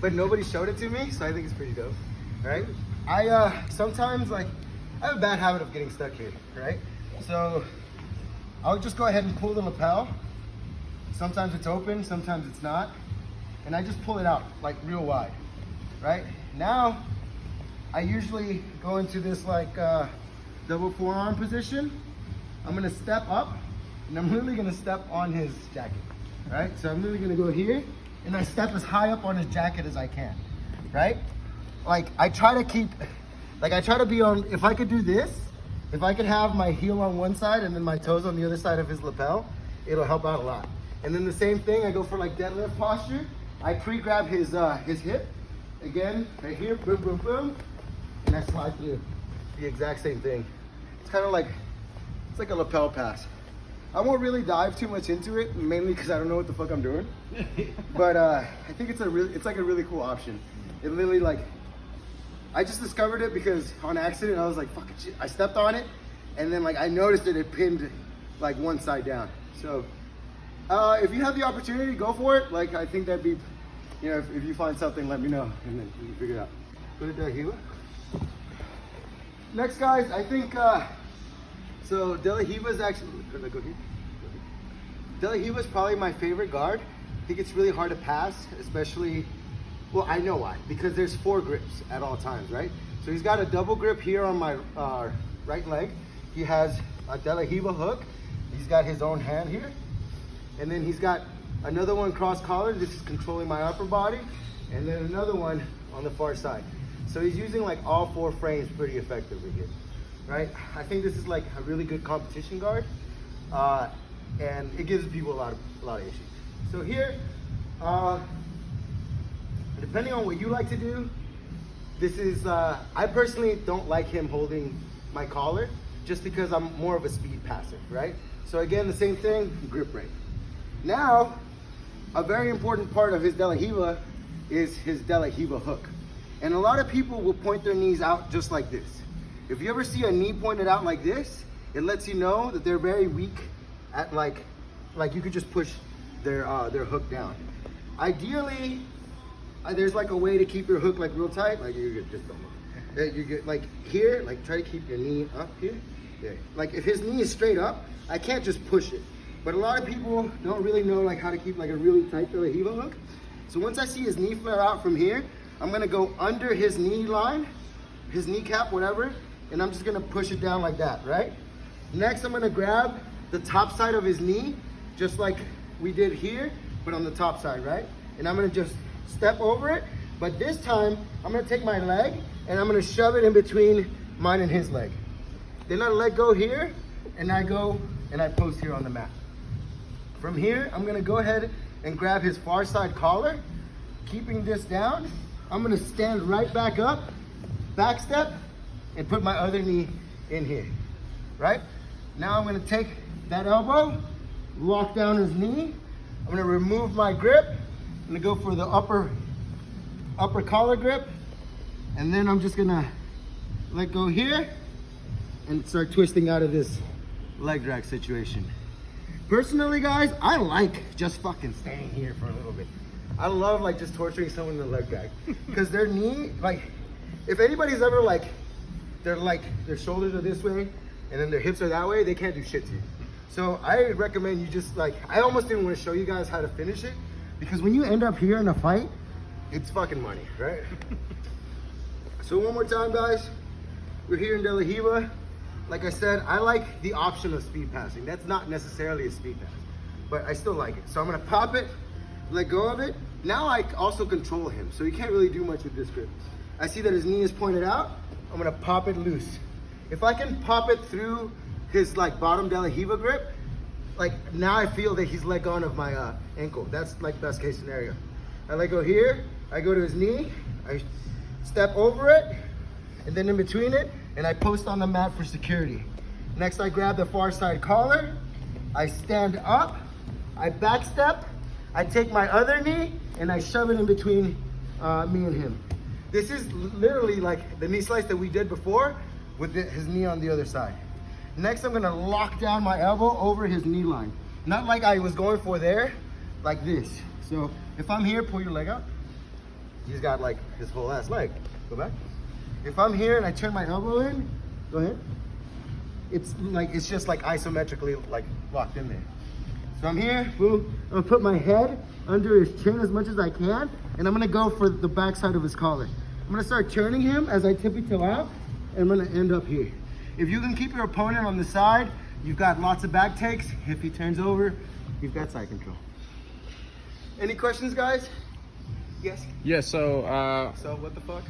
but nobody showed it to me, so I think it's pretty dope, right? I sometimes like, I have a bad habit of getting stuck here, right? So I'll just go ahead and pull the lapel. Sometimes it's open, sometimes it's not. And I just pull it out like real wide, right? Now, I usually go into this like double forearm position. I'm gonna step up and I'm really gonna step on his jacket, right? So I'm really gonna go here and I step as high up on his jacket as I can, right? Like I try to keep, like I try to be on, if I could do this, if I could have my heel on one side and then my toes on the other side of his lapel, it'll help out a lot. And then the same thing, I go for like deadlift posture. I pre-grab his hip, again, right here, boom, boom, boom, and I slide through. The exact same thing. It's kind of like, it's like a lapel pass. I won't really dive too much into it, mainly because I don't know what the fuck I'm doing. But I think it's like a really cool option. It literally like, I just discovered it because on accident, I was like, fuck it, I stepped on it, and then like I noticed that it pinned like one side down. So if you have the opportunity, go for it. Like I think that'd be, you know, if you find something, let me know, and then we can figure it out. Go to De La Riva. Next, guys, I think, so De La Riva's actually, could I go here? De La Riva's probably my favorite guard. I think it's really hard to pass, especially, well, I know why, because there's 4 grips at all times, right? So he's got a double grip here on my right leg. He has a De La Riva hook. He's got his own hand here. And then he's got another one cross collar. This is controlling my upper body. And then another one on the far side. So he's using like all 4 frames pretty effectively here, right? I think this is like a really good competition guard. And it gives people a lot of issues. So here, depending on what you like to do, this is, I personally don't like him holding my collar just because I'm more of a speed passer, right? So again, the same thing, grip rate. Now, a very important part of his De La Riva is his De La Riva hook. And a lot of people will point their knees out just like this. If you ever see a knee pointed out like this, it lets you know that they're very weak at like you could just push their hook down. Ideally, there's like a way to keep your hook like real tight, like you just don't look. You get like here, like try to keep your knee up here. Yeah. Like if his knee is straight up, I can't just push it. But a lot of people don't really know like how to keep like a really tight De La Riva hook. So once I see his knee flare out from here, I'm gonna go under his knee line, his kneecap, whatever, and I'm just gonna push it down like that, right? Next, I'm gonna grab the top side of his knee, just like we did here, but on the top side, right? And I'm gonna just step over it, but this time, I'm gonna take my leg and I'm gonna shove it in between mine and his leg. Then I let go here, and I go and I post here on the mat. From here, I'm gonna go ahead and grab his far side collar, keeping this down. I'm gonna stand right back up, back step, and put my other knee in here, right? Now I'm gonna take that elbow, lock down his knee. I'm gonna remove my grip. I'm gonna go for the upper collar grip. And then I'm just gonna let go here and start twisting out of this leg drag situation. Personally, guys, I like just fucking staying here for a little bit. I love like just torturing someone in the leg drag because their knee, like, if anybody's ever like their shoulders are this way and then their hips are that way, they can't do shit to you. So I recommend you just like, I almost didn't want to show you guys how to finish it because when you end up here in a fight, it's fucking money, right? So one more time, guys, we're here in De La Riva. Like I said, I like the option of speed passing. That's not necessarily a speed pass, but I still like it. So I'm gonna pop it, let go of it. Now I also control him, so he can't really do much with this grip. I see that his knee is pointed out. I'm gonna pop it loose. If I can pop it through his like bottom De La Riva grip, like now I feel that he's let go of my ankle. That's like best case scenario. I let go here, I go to his knee, I step over it, and then in between it, and I post on the mat for security. Next, I grab the far side collar, I stand up, I back step, I take my other knee, and I shove it in between me and him. This is literally like the knee slice that we did before with his knee on the other side. Next, I'm gonna lock down my elbow over his knee line. Not like I was going for there, like this. So if I'm here, pull your leg up. he's got like his whole ass leg. Go back. If I'm here and I turn my elbow in, go ahead. It's just like isometrically like locked in there. So I'm here, boom. I'm gonna put my head under his chin as much as I can, and I'm gonna go for the backside of his collar. I'm gonna start turning him as I tippy toe out, and I'm gonna end up here. If you can keep your opponent on the side, you've got lots of back takes. If he turns over, you've got side control. Any questions, guys? Yes? Yeah, so So what the fuck?